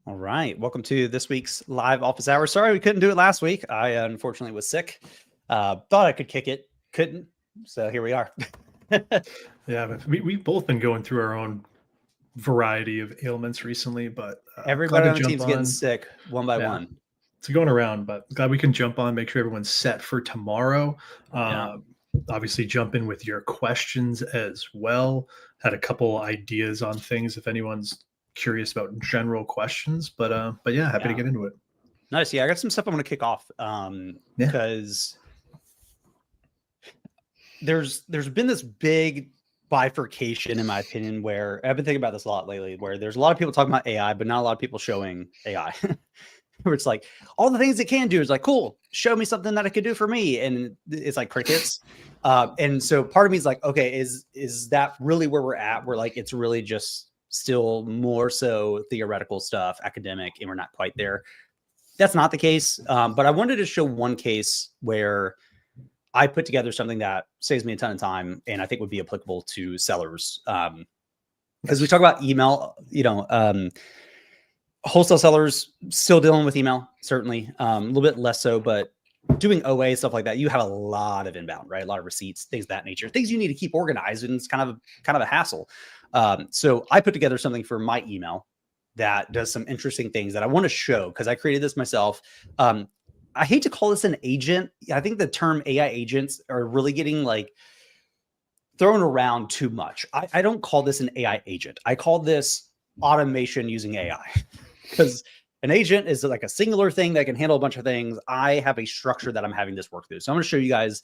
All right. Welcome to this week's live office hour. Sorry we couldn't do it last week. I unfortunately was sick. Thought I could kick it. Couldn't. So here we are. Yeah, but we've both been going through our own variety of ailments recently, but glad Everybody to on the jump team's getting on. sick one by Yeah, one. it's going around, but glad we can jump on, make sure everyone's set for tomorrow. Yeah. Uh, Obviously, jump in with your questions as well. Had a couple ideas on things if anyone's curious about general questions, but yeah, happy to Yeah. get into it. Nice. Yeah. I got some stuff I want to kick off. Yeah. Because there's been this big bifurcation, in my opinion, where I've been thinking about this a lot lately, where there's a lot of people talking about AI, but not a lot of people showing AI. Where it's like all the things it can do is like, cool, show me something that it could do for me. And it's like crickets. And so part of me is like, okay, is that really where we're at? We're like, it's really just still more so theoretical stuff, academic, and we're not quite there. That's not the case. But I wanted to show one case where I put together something that saves me a ton of time and I think would be applicable to sellers. Because we talk about email, wholesale sellers still dealing with email, certainly a little bit less so, but doing OA stuff like that, you have a lot of inbound, right? A lot of receipts, things of that nature, things you need to keep organized, and it's kind of a hassle. So I put together something for my email that does some interesting things that I want to show because I created this myself. I hate to call this an agent. I think the term AI agents are really getting like thrown around too much. I don't call this an AI agent. I call this automation using AI because an agent is like a singular thing that can handle a bunch of things. I have a structure that I'm having this work through. So I'm going to show you guys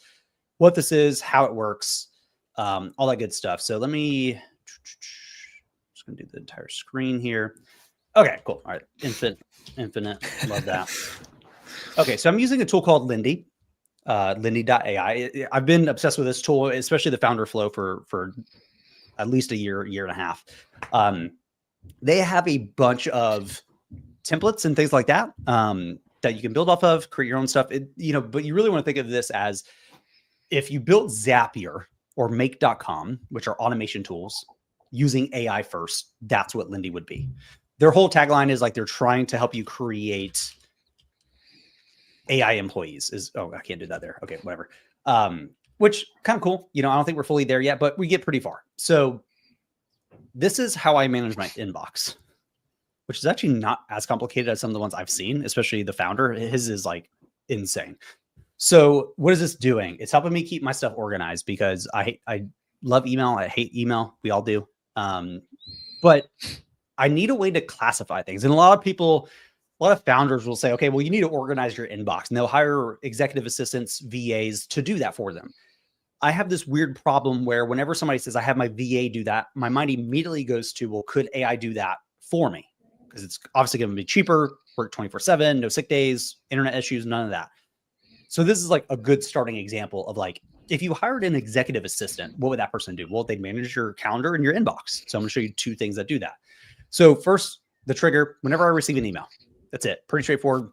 what this is, how it works, all that good stuff. So let me just going to do the entire screen here. Okay, cool. All right. Infinite. Love that. Okay. So I'm using a tool called Lindy, Lindy.ai. I've been obsessed with this tool, especially the founder flow for at least a year and a half. They have a bunch of templates and things like that that you can build off of, create your own stuff. But you really want to think of this as if you built Zapier or Make.com, which are automation tools, using AI first, that's what Lindy would be. Their whole tagline is like they're trying to help you create AI employees. I can't do that there. Okay, whatever. Which kind of cool. I don't think we're fully there yet, but we get pretty far. So this is how I manage my inbox, which is actually not as complicated as some of the ones I've seen, especially the founder. His is like insane. So what is this doing? It's helping me keep my stuff organized because I love email. I hate email. We all do. But I need a way to classify things. And a lot of founders will say, okay, well, you need to organize your inbox, and they'll hire executive assistants, VAs to do that for them. I have this weird problem where whenever somebody says I have my VA do that, my mind immediately goes to, well, could AI do that for me? Because it's obviously going to be cheaper, work 24/7, no sick days, internet issues, none of that. So this is like a good starting example of like, if you hired an executive assistant, what would that person do? Well, they'd manage your calendar and your inbox. So I'm going to show you two things that do that. So first, the trigger, whenever I receive an email, that's it. Pretty straightforward.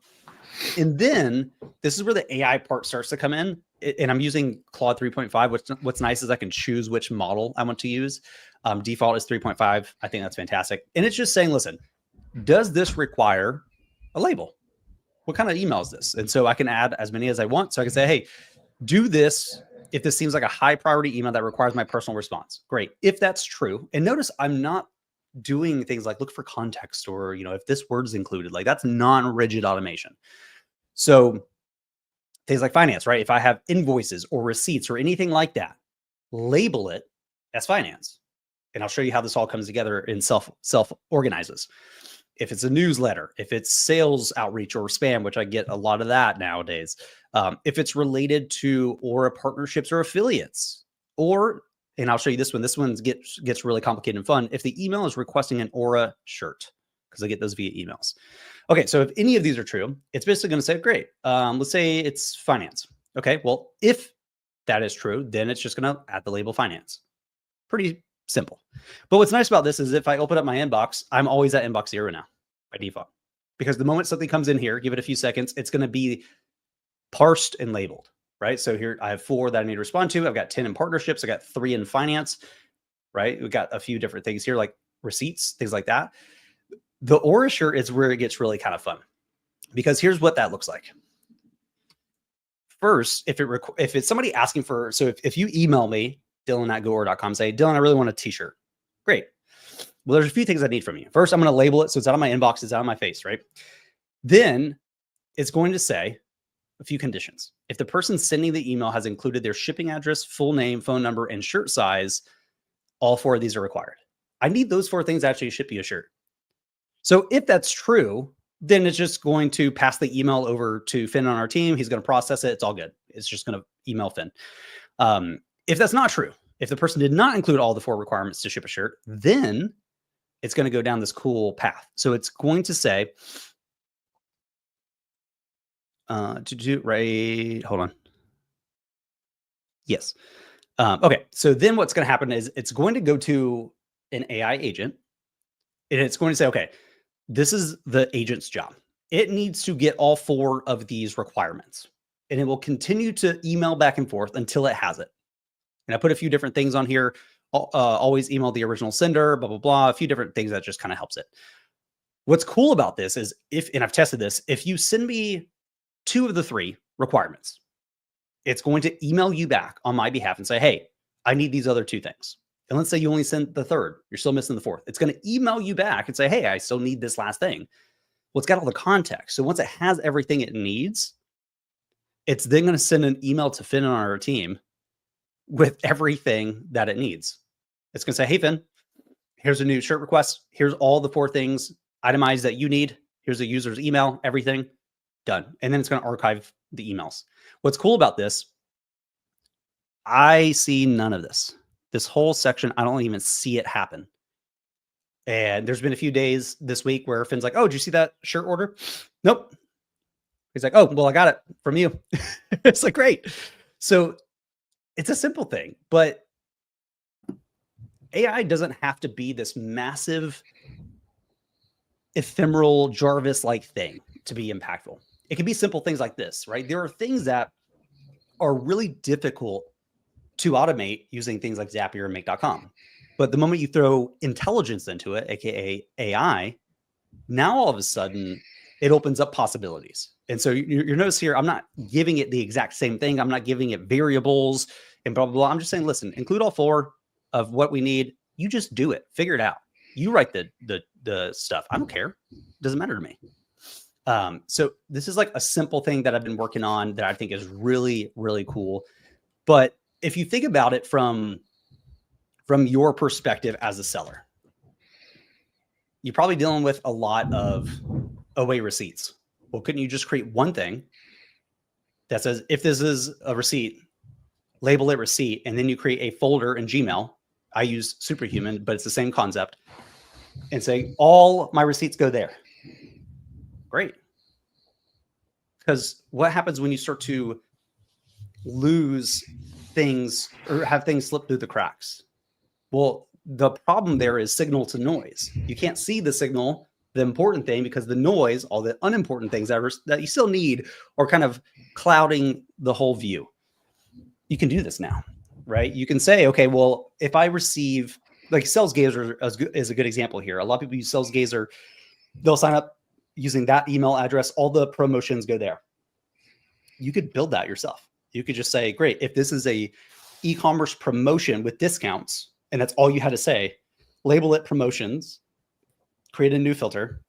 And then this is where the AI part starts to come in. And I'm using Claude 3.5. What's nice is I can choose which model I want to use. Default is 3.5. I think that's fantastic. And it's just saying, listen, does this require a label? What kind of email is this? And so I can add as many as I want. So I can say, hey, do this if this seems like a high priority email that requires my personal response. Great. If that's true. And notice I'm not doing things like look for context or, if this word's included, like that's non-rigid automation. So things like finance, right? If I have invoices or receipts or anything like that, label it as finance. And I'll show you how this all comes together and self organizes. If it's a newsletter, if it's sales outreach or spam, which I get a lot of that nowadays, if it's related to Aura partnerships or affiliates, and I'll show you this one. This one gets really complicated and fun. If the email is requesting an Aura shirt, because I get those via emails. Okay, so if any of these are true, it's basically going to say, great, let's say it's finance. Okay, well, if that is true, then it's just going to add the label finance. Pretty simple. But what's nice about this is if I open up my inbox, I'm always at inbox 0 now by default. Because the moment something comes in here, give it a few seconds, it's going to be parsed and labeled, right? So here I have 4 that I need to respond to. I've got 10 in partnerships. I got 3 in finance, right? We've got a few different things here like receipts, things like that. The Aura shirt is where it gets really kind of fun, because here's what that looks like. First, if it's somebody asking for, so if you email me, Dylan@goaura.com, say, Dylan, I really want a t-shirt. Great. Well, there's a few things I need from you. First, I'm going to label it so it's out of my inbox, it's out of my face, right? Then it's going to say a few conditions. If the person sending the email has included their shipping address, full name, phone number, and shirt size, all 4 of these are required. I need those 4 things to actually ship you a shirt. So if that's true, then it's just going to pass the email over to Finn on our team. He's going to process it. It's all good. It's just going to email Finn. If that's not true, if the person did not include all the 4 requirements to ship a shirt, then it's going to go down this cool path. So it's going to say, hold on. Yes. Okay. So then what's going to happen is it's going to go to an AI agent, and it's going to say, okay, this is the agent's job. It needs to get all 4 of these requirements, and it will continue to email back and forth until it has it. And I put a few different things on here. Always email the original sender, blah, blah, blah, a few different things that just kind of helps it. What's cool about this is and I've tested this, if you send me 2 of the 3 requirements, it's going to email you back on my behalf and say, hey, I need these other 2 things. And let's say you only sent the 3rd, you're still missing the 4th. It's going to email you back and say, hey, I still need this last thing. Well, it's got all the context. So once it has everything it needs, it's then going to send an email to Finn on our team with everything that it needs. It's going to say, hey, Finn, here's a new shirt request. Here's all the 4 things itemized that you need. Here's the user's email, everything done. And then it's going to archive the emails. What's cool about this, I see none of this. This whole section, I don't even see it happen. And there's been a few days this week where Finn's like, oh, did you see that shirt order? Nope. He's like, oh, well, I got it from you. It's like, great. So it's a simple thing, but AI doesn't have to be this massive, ephemeral Jarvis-like thing to be impactful. It can be simple things like this, right? There are things that are really difficult to automate using things like Zapier and Make.com. But the moment you throw intelligence into it, aka AI, now all of a sudden it opens up possibilities. And so you notice here, I'm not giving it the exact same thing. I'm not giving it variables and blah, blah, blah. I'm just saying, listen, include all 4 of what we need. You just do it. Figure it out. You write the stuff. I don't care. It doesn't matter to me. So this is like a simple thing that I've been working on that I think is really, really cool. But if you think about it from your perspective as a seller, you're probably dealing with a lot of away receipts. Well, couldn't you just create one thing that says, if this is a receipt, label it receipt, and then you create a folder in Gmail. I use Superhuman, but it's the same concept, and say all my receipts go there. Great. Because what happens when you start to lose things or have things slip through the cracks? Well, the problem there is signal to noise. You can't see the signal, the important thing, because the noise, all the unimportant things that you still need, are kind of clouding the whole view. You can do this now, right? You can say, okay, well, if I receive, like SalesGazer is a good example here. A lot of people use SalesGazer. They'll sign up using that email address. All the promotions go there. You could build that yourself. You could just say, great, if this is a e-commerce promotion with discounts, and that's all you had to say, label it promotions, create a new filter,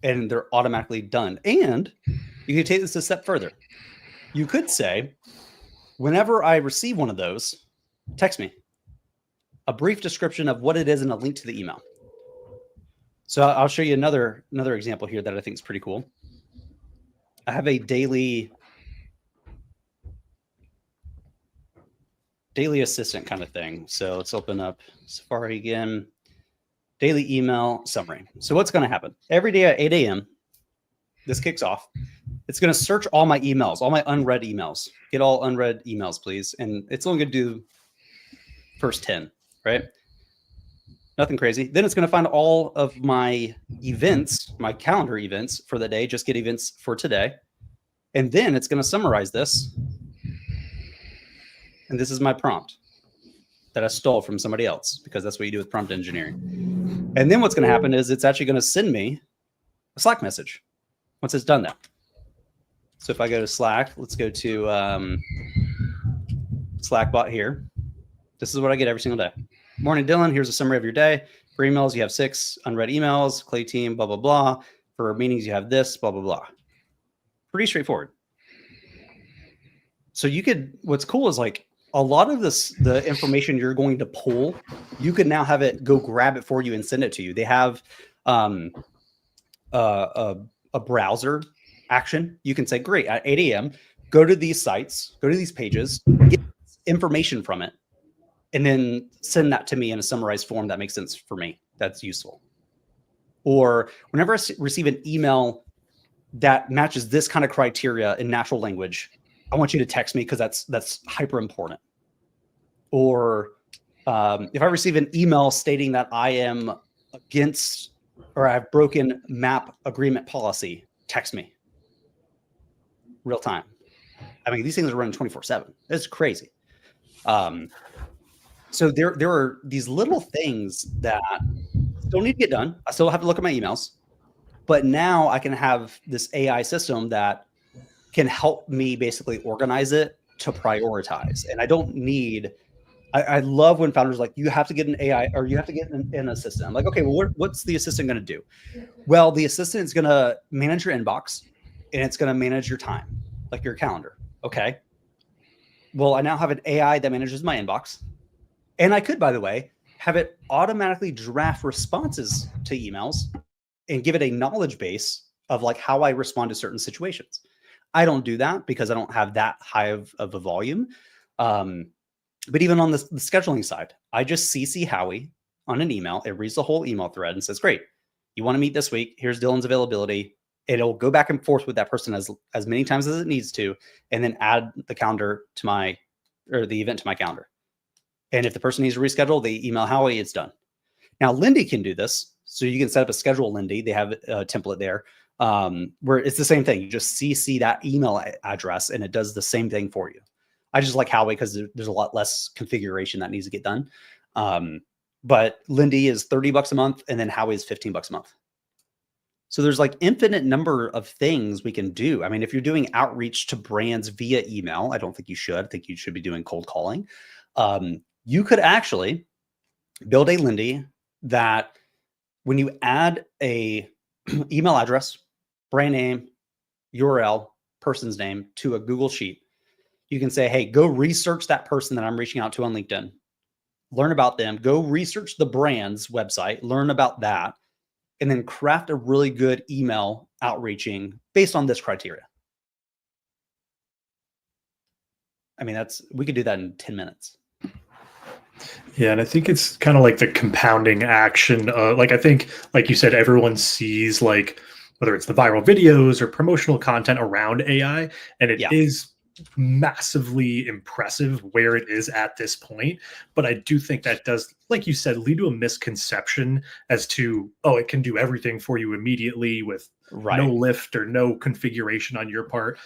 and they're automatically done. And you can take this a step further. You could say, whenever I receive one of those, text me a brief description of what it is and a link to the email. So I'll show you another example here that I think is pretty cool. I have a daily assistant kind of thing. So let's open up Safari again. Daily email summary. So what's going to happen? Every day at 8 a.m., this kicks off. It's going to search all my emails, all my unread emails. Get all unread emails, please. And it's only going to do first 10, right? Nothing crazy. Then it's going to find all of my events, my calendar events for the day. Just get events for today. And then it's going to summarize this. And this is my prompt that I stole from somebody else, because that's what you do with prompt engineering. And then what's going to happen is it's actually going to send me a Slack message once it's done that. So if I go to Slack, let's go to Slack bot here. This is what I get every single day. Morning, Dylan. Here's a summary of your day. For emails, you have 6 unread emails, Clay team, blah, blah, blah. For meetings, you have this, blah, blah, blah. Pretty straightforward. So you could, what's cool is like a lot of this, the information you're going to pull, you could now have it go grab it for you and send it to you. They have a browser action. You can say, great, at 8 a.m., go to these sites, go to these pages, get information from it, and then send that to me in a summarized form that makes sense for me. That's useful. Or whenever I receive an email that matches this kind of criteria in natural language, I want you to text me because that's hyper important. Or if I receive an email stating that I am against or I've broken map agreement policy, text me. Real time. I mean, these things are running 24/7. It's crazy. So there are these little things that still need to get done. I still have to look at my emails, but now I can have this AI system that can help me basically organize it to prioritize. And I don't need, I love when founders are like, you have to get an AI or you have to get an assistant. I'm like, okay, well, what's the assistant going to do? Well, the assistant is going to manage your inbox and it's going to manage your time, like your calendar. Okay. Well, I now have an AI that manages my inbox. And I could, by the way, have it automatically draft responses to emails and give it a knowledge base of like how I respond to certain situations. I don't do that because I don't have that high of a volume. But even on the scheduling side, I just CC Howie on an email. It reads the whole email thread and says, great, you want to meet this week. Here's Dylan's availability. It'll go back and forth with that person as many times as it needs to, and then add the calendar to the event to my calendar. And if the person needs to reschedule, they email Howie, it's done. Now, Lindy can do this. So you can set up a schedule Lindy. They have a template there where it's the same thing. You just CC that email address and it does the same thing for you. I just like Howie because there's a lot less configuration that needs to get done. But Lindy is $30 a month and then Howie is $15 a month. So there's like infinite number of things we can do. I mean, if you're doing outreach to brands via email, I don't think you should. I think you should be doing cold calling. You could actually build a Lindy that when you add a email address, brand name, URL, person's name to a Google Sheet, you can say, hey, go research that person that I'm reaching out to on LinkedIn, learn about them, go research the brand's website, learn about that, and then craft a really good email outreaching based on this criteria. I mean, we could do that in 10 minutes. Yeah, and I think it's kind of like the compounding action. Like I think, like you said, everyone sees like whether it's the viral videos or promotional content around AI, and it is massively impressive where it is at this point. But I do think that does, like you said, lead to a misconception as to, oh, it can do everything for you immediately with no lift or no configuration on your part.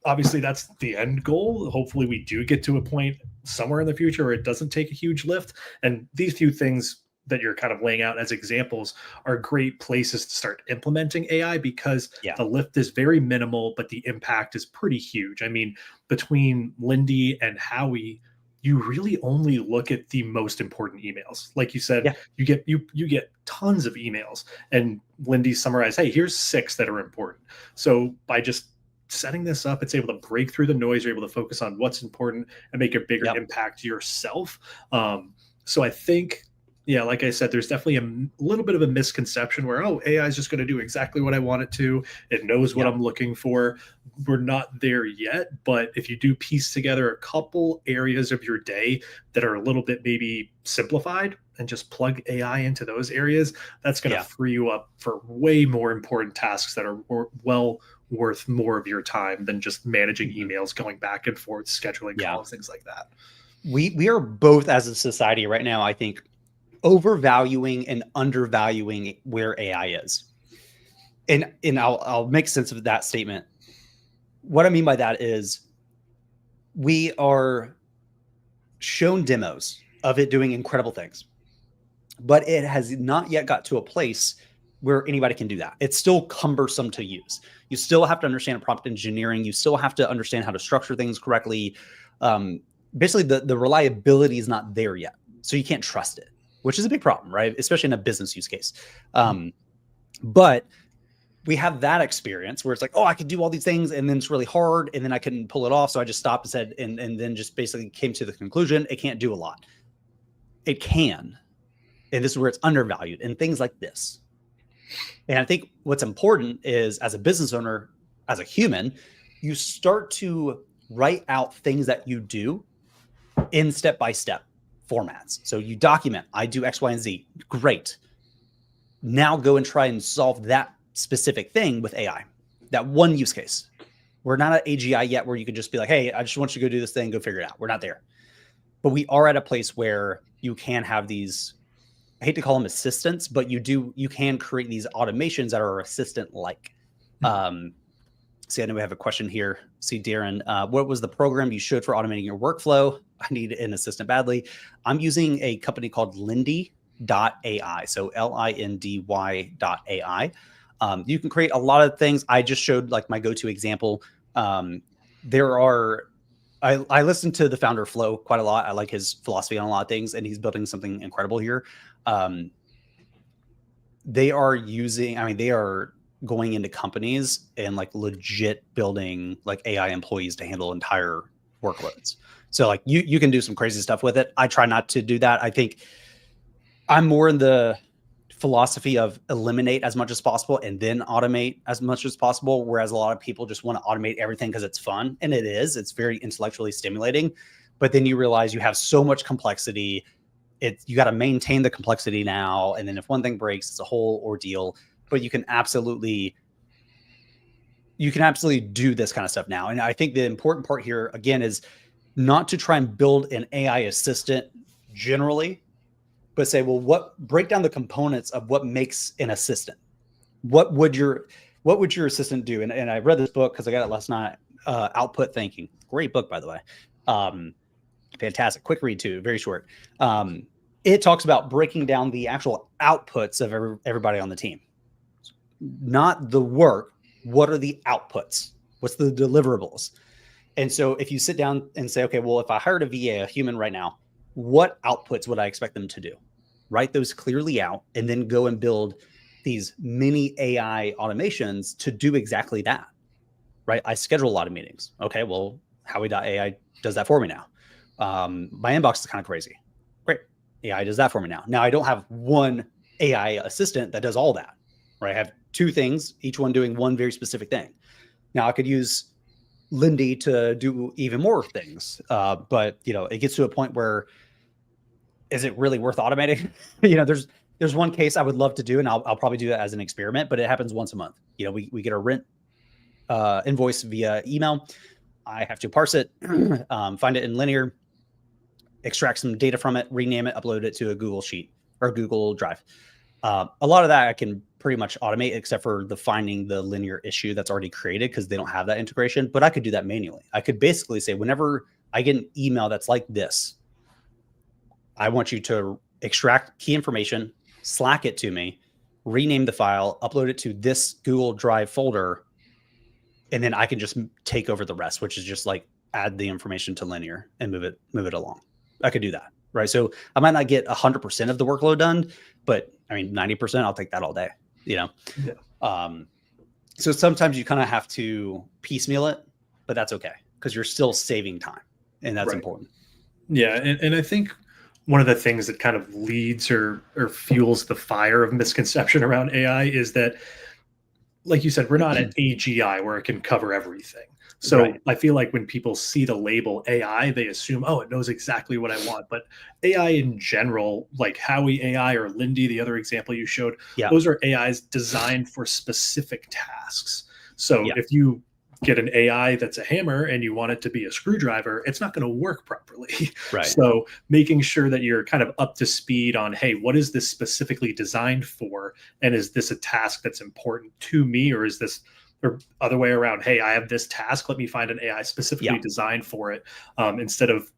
Obviously, that's the end goal. Hopefully, we do get to a point somewhere in the future where it doesn't take a huge lift. And these few things that you're kind of laying out as examples are great places to start implementing AI because the lift is very minimal, but the impact is pretty huge. I mean, between Lindy and Howie, you really only look at the most important emails. Like you said, you get tons of emails, and Lindy summarized, hey, here's 6 that are important. So by just setting this up, it's able to break through the noise. You're able to focus on what's important and make a bigger impact yourself. So I think, like I said, there's definitely a little bit of a misconception where, oh, AI is just going to do exactly what I want it to. It knows what I'm looking for. We're not there yet. But if you do piece together a couple areas of your day that are a little bit maybe simplified and just plug AI into those areas, that's going to free you up for way more important tasks that are well worth more of your time than just managing emails, going back and forth, scheduling calls, things like that. We are both, as a society right now, I think, overvaluing and undervaluing where AI is. And I'll make sense of that statement. What I mean by that is we are shown demos of it doing incredible things. but it has not yet got to a place where anybody can do that. It's still cumbersome to use. You still have to understand prompt engineering. You still have to understand how to structure things correctly. Basically, the reliability is not there yet. So you can't trust it, which is a big problem, right? Especially in a business use case. But we have that experience where it's like, oh, I could do all these things and then it's really hard and then I couldn't pull it off. So I just stopped and said, and then just basically came to the conclusion, it can't do a lot. It can. And this is where it's undervalued and things like this. And I think what's important is, as a business owner, as a human, you start to write out things that you do in step-by-step formats. So you document, I do X, Y, and Z. Great. Now go and try and solve that specific thing with AI, that one use case. We're not at AGI yet where you can just be like, hey, I just want you to go do this thing, go figure it out. We're not there. But we are at a place where you can have these, I hate to call them assistants, but you can create these automations that are assistant-like. See, I know we have a question here. See, Darren, what was the program you showed for automating your workflow? I need an assistant badly. I'm using a company called Lindy.ai. So LINDY.ai. You can create a lot of things. I just showed like my go-to example. I listen to the founder Flo quite a lot. I like his philosophy on a lot of things, and he's building something incredible here. They are going into companies and like legit building like AI employees to handle entire workloads. So like you can do some crazy stuff with it. I try not to do that. I think I'm more in the philosophy of eliminate as much as possible and then automate as much as possible. Whereas a lot of people just want to automate everything because it's fun, and it's very intellectually stimulating. But then you realize you have so much complexity. You got to maintain the complexity now. And then if one thing breaks, it's a whole ordeal. But you can absolutely do this kind of stuff now. And I think the important part here, again, is not to try and build an AI assistant generally, but say, well, break down the components of what makes an assistant. What would your assistant do? And I read this book because I got it last night, Output Thinking. Great book, by the way. Fantastic. Quick read too, very short. It talks about breaking down the actual outputs of everybody on the team. Not the work. What are the outputs? What's the deliverables? And so if you sit down and say, okay, well, if I hired a VA, a human right now, what outputs would I expect them to do? Write those clearly out and then go and build these mini AI automations to do exactly that, right? I schedule a lot of meetings. Okay, well, Howie.ai does that for me now. My inbox is kind of crazy. Great. AI does that for me now. Now I don't have one AI assistant that does all that, right? I have two things, each one doing one very specific thing. Now I could use Lindy to do even more things. But it gets to a point where, is it really worth automating? There's one case I would love to do, and I'll probably do that as an experiment, but it happens once a month. We get a rent invoice via email. I have to parse it, find it in Linear, extract some data from it, rename it, upload it to a Google Sheet or Google Drive. A lot of that I can pretty much automate, except for finding the Linear issue that's already created because they don't have that integration. But I could do that manually. I could basically say, whenever I get an email that's like this, I want you to extract key information, Slack it to me, rename the file, upload it to this Google Drive folder, and then I can just take over the rest, which is just like add the information to Linear and move it along. I could do that, right? So I might not get 100% of the workload done, but 90%, I'll take that all day, Yeah. So sometimes you kind of have to piecemeal it, but that's okay because you're still saving time, and that's important. Yeah, and I think one of the things that kind of leads or fuels the fire of misconception around AI is that, like you said, we're not at AGI where it can cover everything. So right. I feel like when people see the label AI, they assume, oh, it knows exactly what I want. But AI in general, like Howie AI or Lindy, the other example you showed, those are AIs designed for specific tasks. So if you get an AI that's a hammer and you want it to be a screwdriver, it's not going to work properly. Right. So making sure that you're kind of up to speed on, hey, what is this specifically designed for? And is this a task that's important to me, or is this or other way around? Hey, I have this task. Let me find an AI specifically designed for it, instead of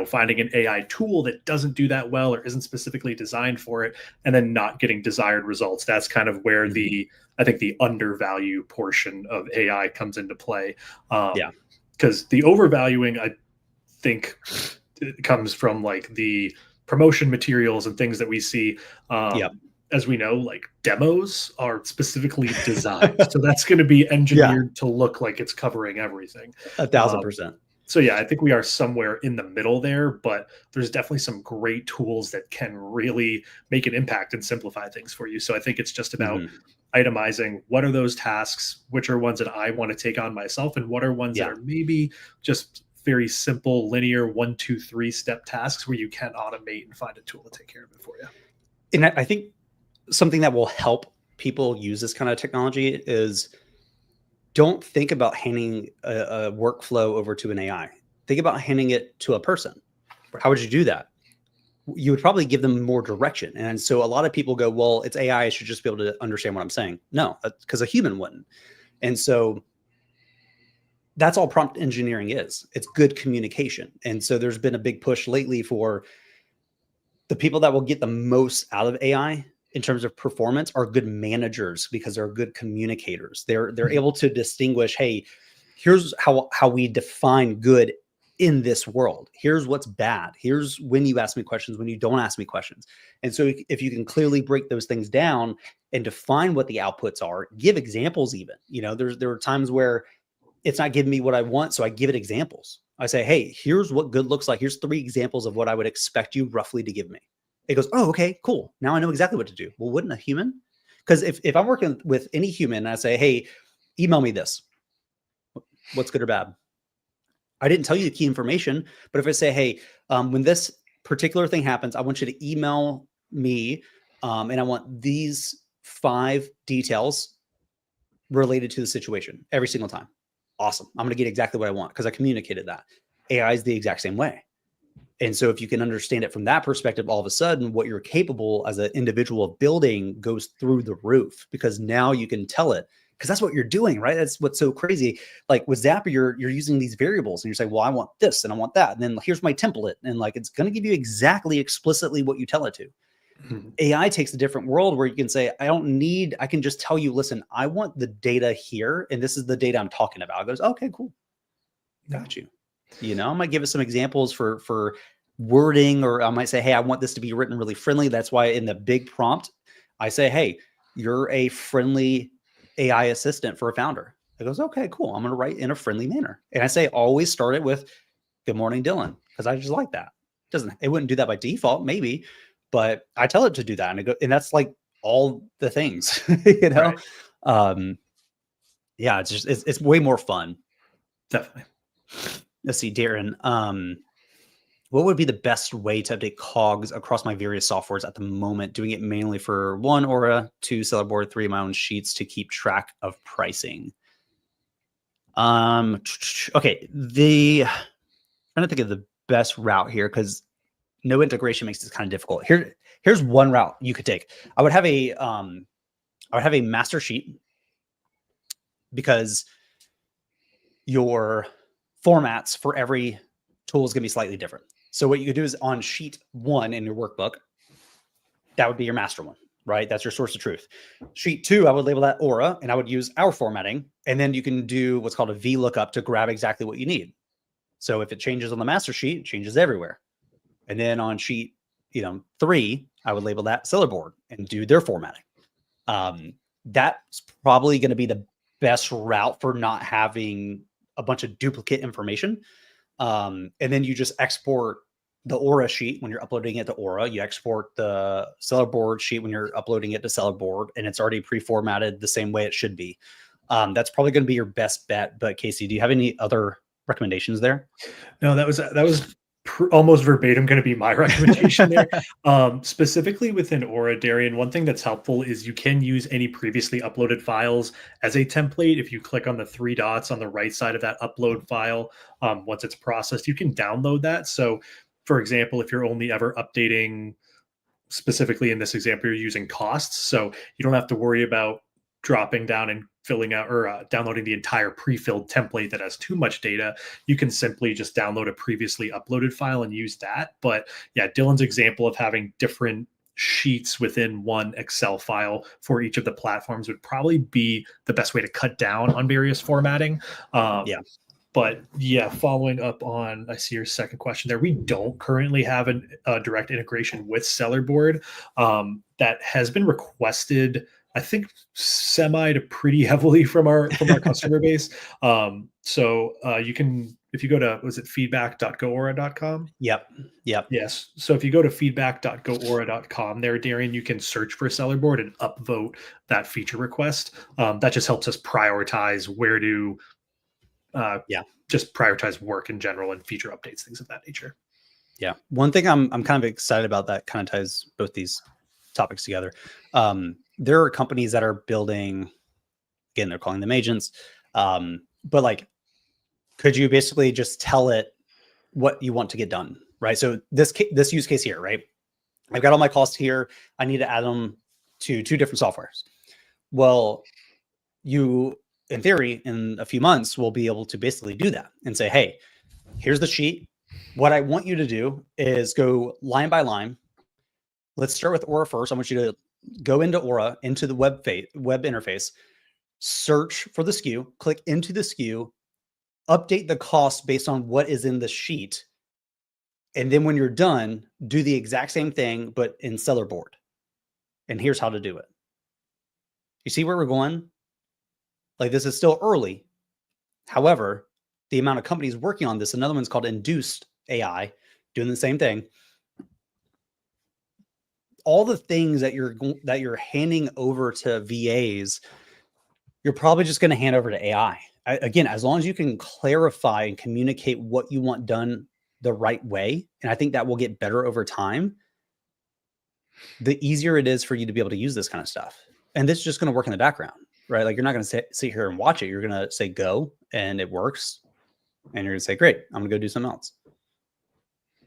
finding an AI tool that doesn't do that well or isn't specifically designed for it, and then not getting desired results. That's kind of where I think the undervalue portion of AI comes into play. Because the overvaluing, I think, it comes from like the promotion materials and things that we see. As we know, like demos are specifically designed. So that's going to be engineered to look like it's covering everything. 1,000%. So yeah, I think we are somewhere in the middle there, but there's definitely some great tools that can really make an impact and simplify things for you. So I think it's just about itemizing what are those tasks, which are ones that I want to take on myself, and what are ones that are maybe just very simple, linear 1, 2, 3 step tasks where you can automate and find a tool to take care of it for you. And I think something that will help people use this kind of technology is don't think about handing a workflow over to an AI. Think about handing it to a person. How would you do that? You would probably give them more direction. And so a lot of people go, well, it's AI, I should just be able to understand what I'm saying. No, because a human wouldn't. And so that's all prompt engineering is. It's good communication. And so there's been a big push lately for the people that will get the most out of AI in terms of performance are good managers, because they're good communicators. They're able to distinguish, hey, here's how we define good in this world. Here's what's bad. Here's when you ask me questions, when you don't ask me questions. And so if you can clearly break those things down and define what the outputs are, give examples even. There are times where it's not giving me what I want, so I give it examples. I say, hey, here's what good looks like. Here's 3 examples of what I would expect you roughly to give me. It goes, oh, okay, cool. Now I know exactly what to do. Well, wouldn't a human? Because if I'm working with any human and I say, hey, email me this, what's good or bad? I didn't tell you the key information, but if I say, hey, when this particular thing happens, I want you to email me, and I want these 5 details related to the situation every single time. Awesome. I'm going to get exactly what I want because I communicated that. AI is the exact same way. And so if you can understand it from that perspective, all of a sudden what you're capable as an individual of building goes through the roof, because now you can tell it, because that's what you're doing, right? That's what's so crazy. Like with Zapier, you're using these variables and you're saying, well, I want this and I want that. And then here's my template. And like, it's going to give you exactly explicitly what you tell it to. AI takes a different world where you can say, I can just tell you, listen, I want the data here. And this is the data I'm talking about. It goes, okay, cool. Got you. I might give it some examples for wording, or I might say, hey, I want this to be written really friendly. That's why in the big prompt, I say, hey, you're a friendly AI assistant for a founder. It goes, okay, cool. I'm going to write in a friendly manner. And I say, always start it with good morning, Dylan, because I just like that. It wouldn't do that by default, maybe, but I tell it to do that. And that's like all the things, Right. Yeah, it's way more fun. Definitely. Let's see, Darren. What would be the best way to update COGS across my various softwares at the moment? Doing it manually for 1 Aura, 2 Sellerboard, 3 my own sheets to keep track of pricing. Okay, trying to think of the best route here, because no integration makes this kind of difficult. Here's one route you could take. I would have a master sheet, because your formats for every tool is going to be slightly different. So what you could do is on sheet 1 in your workbook, that would be your master one, right? That's your source of truth. Sheet 2, I would label that Aura, and I would use our formatting. And then you can do what's called a VLOOKUP to grab exactly what you need. So if it changes on the master sheet, it changes everywhere. And then on sheet 3, I would label that Sellerboard and do their formatting. That's probably going to be the best route for not having a bunch of duplicate information. And then you just export the Aura sheet when you're uploading it to Aura. You export the Sellerboard sheet when you're uploading it to Sellerboard, and it's already pre-formatted the same way it should be. That's probably going to be your best bet. But Casey, do you have any other recommendations there? No, that was almost verbatim going to be my recommendation there. Specifically within Aura, Darian, one thing that's helpful is you can use any previously uploaded files as a template. If you click on the 3 dots on the right side of that upload file, once it's processed, you can download that. So for example, if you're only ever updating, specifically in this example, you're using costs, so you don't have to worry about dropping down and filling out or downloading the entire pre-filled template that has too much data, you can simply just download a previously uploaded file and use that. But yeah, Dylan's example of having different sheets within one Excel file for each of the platforms would probably be the best way to cut down on various formatting. Yeah. But yeah, following up on, I see your second question there. We don't currently have a direct integration with Sellerboard. That has been requested, I think, semi to pretty heavily from our customer base. So you can, if you go to, was it feedback.goaura.com? Yep. Yes. So if you go to feedback.goaura.com there, Darian, you can search for Sellerboard and upvote that feature request. That just helps us prioritize where to just prioritize work in general and feature updates, things of that nature. Yeah. One thing I'm kind of excited about that kind of ties both these topics together. There are companies that are building, again, they're calling them agents. But like, could you basically just tell it what you want to get done? Right. So this use case here, right? I've got all my costs here. I need to add them to 2 different softwares. Well, you, in theory, in a few months, will be able to basically do that and say, hey, here's the sheet. What I want you to do is go line by line. Let's start with Aura first. I want you to go into Aura, into the web interface, search for the SKU, click into the SKU, update the cost based on what is in the sheet. And then when you're done, do the exact same thing, but in Sellerboard. And here's how to do it. You see where we're going? Like, this is still early. However, the amount of companies working on this, another one's called Induced AI, doing the same thing. All the things that you're handing over to VAs, you're probably just going to hand over to AI. Again, as long as you can clarify and communicate what you want done the right way, and I think that will get better over time, the easier it is for you to be able to use this kind of stuff. And this is just going to work in the background, right? Like, you're not going to sit here and watch it. You're going to say go, and it works. And you're going to say, great, I'm going to go do something else.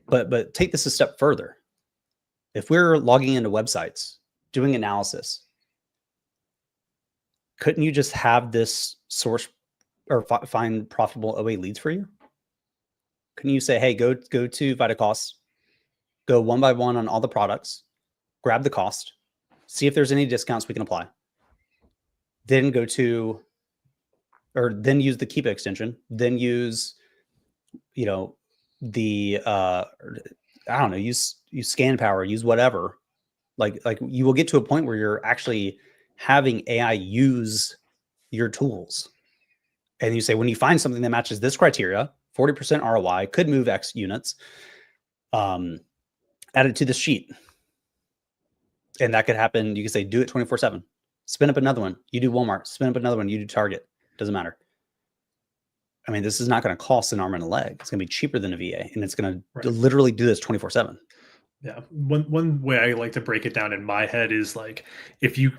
But take this a step further. If we're logging into websites, doing analysis, couldn't you just have this source or find profitable OA leads for you? Couldn't you say, hey, go to VitaCost, go one by one on all the products, grab the cost, see if there's any discounts we can apply, then go to, or then use the Keepa extension, then use, the I don't know, use Scan Power, use whatever. Like you will get to a point where you're actually having AI use your tools. And you say, when you find something that matches this criteria, 40% ROI, could move X units, add it to the sheet. And that could happen. You can say, do it 24/7. Spin up another one. You do Walmart. Spin up another one. You do Target. Doesn't matter. I mean, this is not going to cost an arm and a leg. It's going to be cheaper than a VA, and it's going to literally do this 24/7. Yeah. One way I like to break it down in my head is like, if you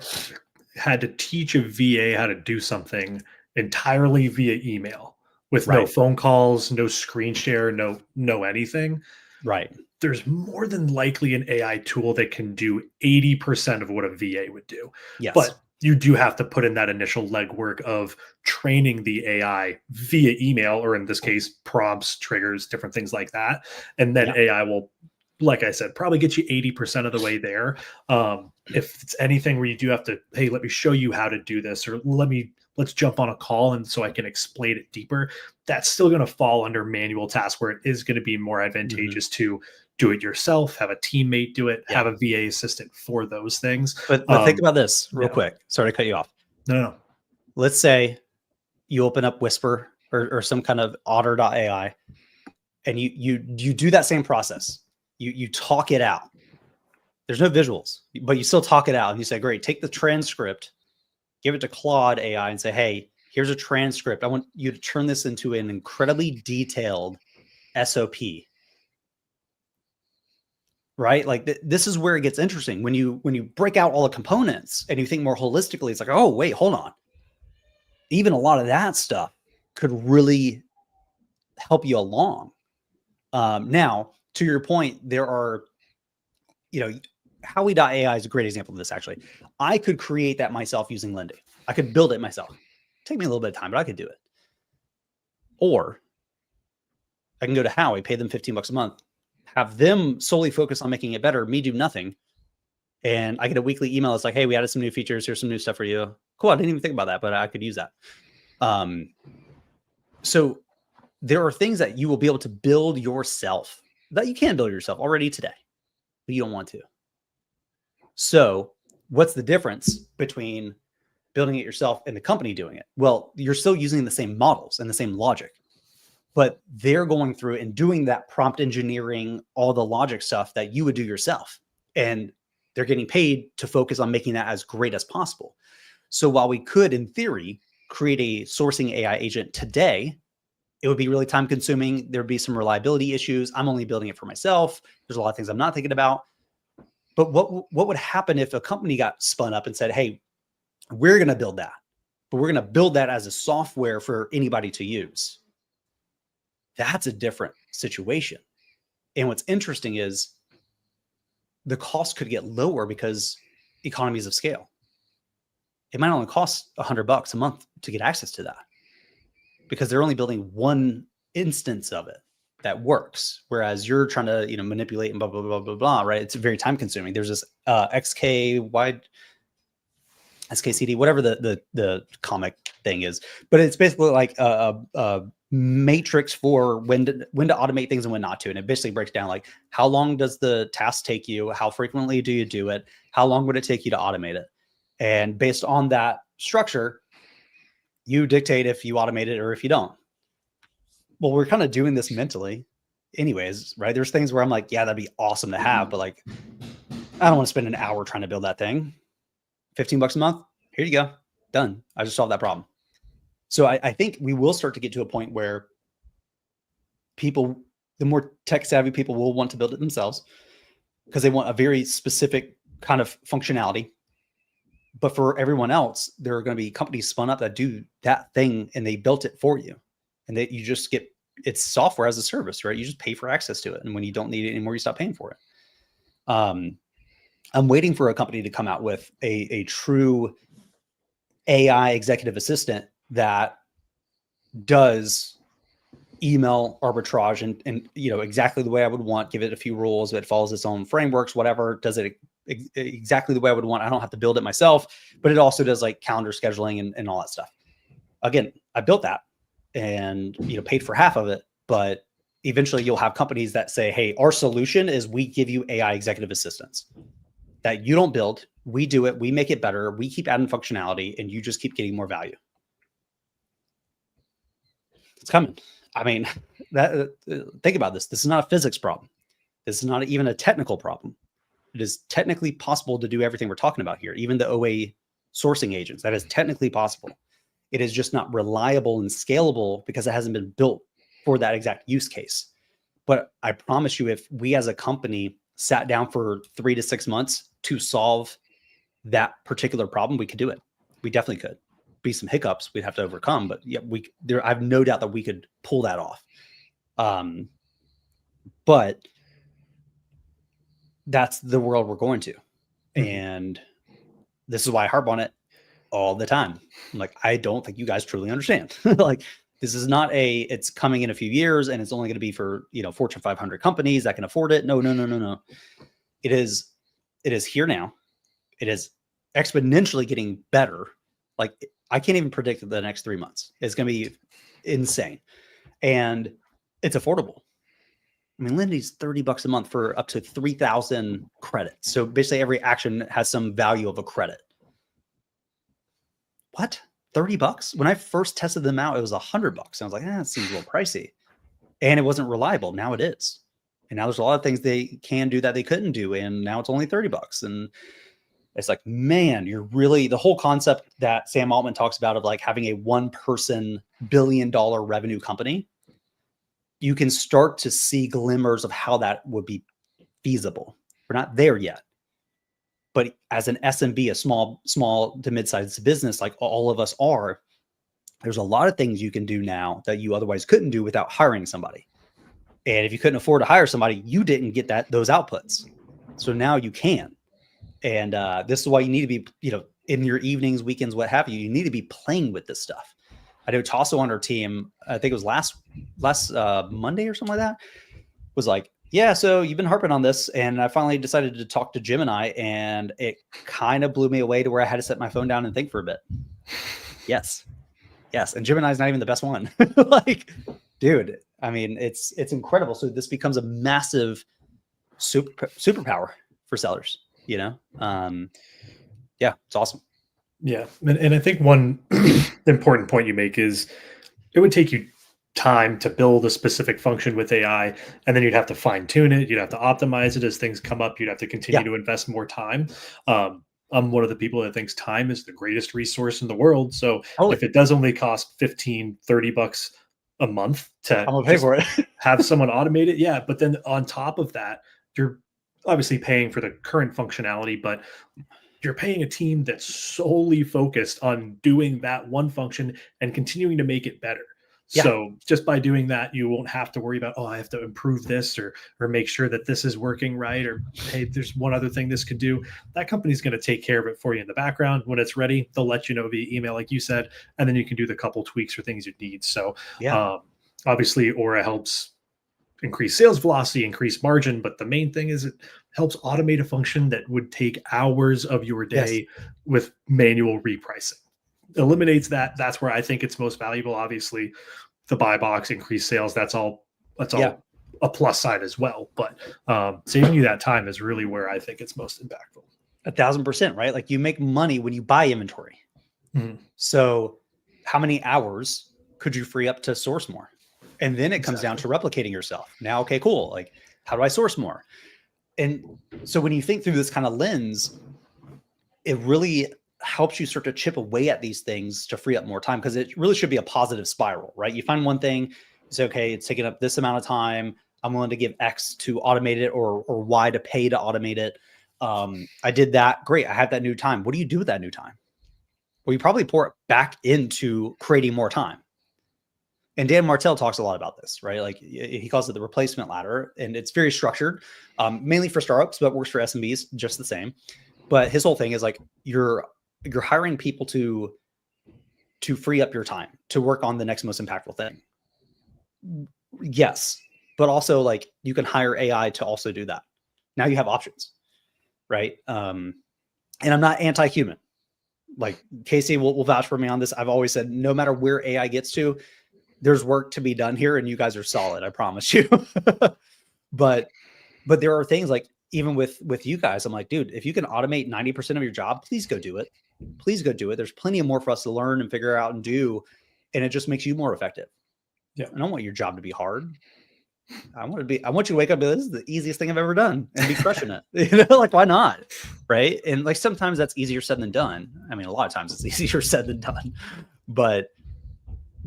had to teach a VA how to do something entirely via email with no phone calls, no screen share, no anything. Right. There's more than likely an AI tool that can do 80% of what a VA would do. Yes. But you do have to put in that initial legwork of training the AI via email, or in this case, prompts, triggers, different things like that. And then AI will, like I said, probably get you 80% of the way there. If it's anything where you do have to, hey, let me show you how to do this, or let's jump on a call and so I can explain it deeper, that's still going to fall under manual tasks, where it is going to be more advantageous to do it yourself, have a teammate do it, have a VA assistant for those things. But think about this real quick. Sorry to cut you off. No. Let's say you open up Whisper or some kind of Otter.ai, and you do that same process. You talk it out. There's no visuals, but you still talk it out. And you say, great, take the transcript, give it to Claude AI and say, hey, here's a transcript. I want you to turn this into an incredibly detailed SOP. Right? Like this is where it gets interesting. When you break out all the components and you think more holistically, it's like, oh, wait, hold on. Even a lot of that stuff could really help you along. Now, to your point, there are, Howie.ai is a great example of this, actually. I could create that myself using Lindy. I could build it myself. Take me a little bit of time, but I could do it. Or I can go to Howie, pay them $15 a month, have them solely focus on making it better, me do nothing. And I get a weekly email. It's like, hey, we added some new features. Here's some new stuff for you. Cool. I didn't even think about that, but I could use that. So there are things that you will be able to build yourself that you can build yourself already today, but you don't want to. So what's the difference between building it yourself and the company doing it? Well, you're still using the same models and the same logic, but they're going through and doing that prompt engineering, all the logic stuff that you would do yourself. And they're getting paid to focus on making that as great as possible. So while we could, in theory, create a sourcing AI agent today, it would be really time consuming. There'd be some reliability issues. I'm only building it for myself. There's a lot of things I'm not thinking about. But what would happen if a company got spun up and said, hey, we're going to build that, but we're going to build that as a software for anybody to use? That's a different situation. And what's interesting is the cost could get lower because economies of scale. It might only cost $100 a month to get access to that because they're only building one instance of it that works. Whereas you're trying to, manipulate and blah, blah, blah, blah, blah, right? It's very time consuming. There's this SKCD, whatever the comic thing is, but it's basically like a matrix for when to automate things and when not to. And it basically breaks down like, how long does the task take you? How frequently do you do it? How long would it take you to automate it? And based on that structure, you dictate if you automate it or if you don't. Well, we're kind of doing this mentally anyways, right? There's things where I'm like, yeah, that'd be awesome to have, but like, I don't want to spend an hour trying to build that thing. $15 a month. Here you go. Done. I just solved that problem. So I think we will start to get to a point where people, the more tech savvy people, will want to build it themselves because they want a very specific kind of functionality. But for everyone else, there are going to be companies spun up that do that thing and they built it for you. And that you just get, it's software as a service, right? You just pay for access to it. And when you don't need it anymore, you stop paying for it. I'm waiting for a company to come out with a true AI executive assistant that does email arbitrage and exactly the way I would want, give it a few rules, it follows its own frameworks, whatever, does it exactly the way I would want. I don't have to build it myself, but it also does like calendar scheduling and all that stuff. Again, I built that and paid for half of it, but eventually you'll have companies that say, hey, our solution is we give you AI executive assistants that you don't build. We do it. We make it better. We keep adding functionality and you just keep getting more value. It's coming. I mean, think about this. This is not a physics problem. This is not even a technical problem. It is technically possible to do everything we're talking about here. Even the OA sourcing agents, that is technically possible. It is just not reliable and scalable because it hasn't been built for that exact use case. But I promise you, if we as a company sat down for 3 to 6 months to solve that particular problem, we could do it. We definitely could. Be some hiccups we'd have to overcome, but yeah, I have no doubt that we could pull that off. But that's the world we're going to. And this is why I harp on it all the time. I'm like, I don't think you guys truly understand. Like, this is not it's coming in a few years and it's only going to be for, Fortune 500 companies that can afford it. No. It is here now. It is exponentially getting better. Like, I can't even predict the next 3 months. It's going to be insane. And it's affordable. I mean, Lindy's $30 a month for up to 3,000 credits. So basically every action has some value of a credit. What? $30? When I first tested them out, it was $100. I was like, that seems a little pricey. And it wasn't reliable. Now it is. And now there's a lot of things they can do that they couldn't do. And now it's only $30. And it's like, man, the whole concept that Sam Altman talks about of like having a one-person billion-dollar revenue company, you can start to see glimmers of how that would be feasible. We're not there yet. But as an SMB, a small to mid-sized business, like all of us are, there's a lot of things you can do now that you otherwise couldn't do without hiring somebody. And if you couldn't afford to hire somebody, you didn't get those outputs. So now you can. And this is why you need to be, in your evenings, weekends, what have you, you need to be playing with this stuff. I know Tasso on our team, I think it was last Monday or something like that, was like, yeah, so you've been harping on this, and I finally decided to talk to Gemini, and it kind of blew me away to where I had to set my phone down and think for a bit. Yes. And Gemini's not even the best one. Like, dude, I mean, it's incredible. So this becomes a massive superpower for sellers, you know? Yeah, it's awesome. Yeah. And I think one important point you make is it would take you time to build a specific function with AI, and then you'd have to fine tune it. You'd have to optimize it as things come up. You'd have to continue to invest more time. I'm one of the people that thinks time is the greatest resource in the world. So if it does only cost 15, 30 bucks a month to I'm gonna pay for it. have someone automate it. Yeah. But then on top of that, you're obviously paying for the current functionality, but you're paying a team that's solely focused on doing that one function and continuing to make it better. Yeah. So just by doing that, you won't have to worry about, oh, I have to improve this or make sure that this is working right. Or, hey, there's one other thing this could do. That company's going to take care of it for you in the background. When it's ready, they'll let you know via email, like you said, and then you can do the couple tweaks or things you need. So obviously Aura helps increase sales velocity, increase margin, but the main thing is it helps automate a function that would take hours of your day with manual repricing. Eliminates that. That's where I think it's most valuable. Obviously, the buy box, increased sales, that's all a plus side as well. But saving you that time is really where I think it's most impactful. 1,000%, right? Like, you make money when you buy inventory. Mm-hmm. So how many hours could you free up to source more? And then it comes down to replicating yourself. Now, okay, cool. Like, how do I source more? And so when you think through this kind of lens, it really helps you start to chip away at these things to free up more time, because it really should be a positive spiral, right? You find one thing, it's okay, it's taking up this amount of time. I'm willing to give X to automate it, or Y to pay to automate it. I did that. Great. I have that new time. What do you do with that new time? Well, you probably pour it back into creating more time. And Dan Martell talks a lot about this, right? Like, he calls it the replacement ladder, and it's very structured, mainly for startups, but works for SMBs just the same. But his whole thing is like, you're hiring people to free up your time to work on the next most impactful thing. Yes, but also, like, you can hire AI to also do that. Now you have options, right? And I'm not anti-human. Like, Casey will vouch for me on this. I've always said, no matter where AI gets to, there's work to be done here, and you guys are solid. I promise you. But there are things, like, even with you guys, I'm like, dude, if you can automate 90% of your job, please go do it. Please go do it. There's plenty of more for us to learn and figure out and do. And it just makes you more effective. Yeah. I don't want your job to be hard. I want you to wake up and be, this is the easiest thing I've ever done, and be crushing it. You know, like, why not? Right. And like, sometimes that's easier said than done. I mean, a lot of times it's easier said than done, but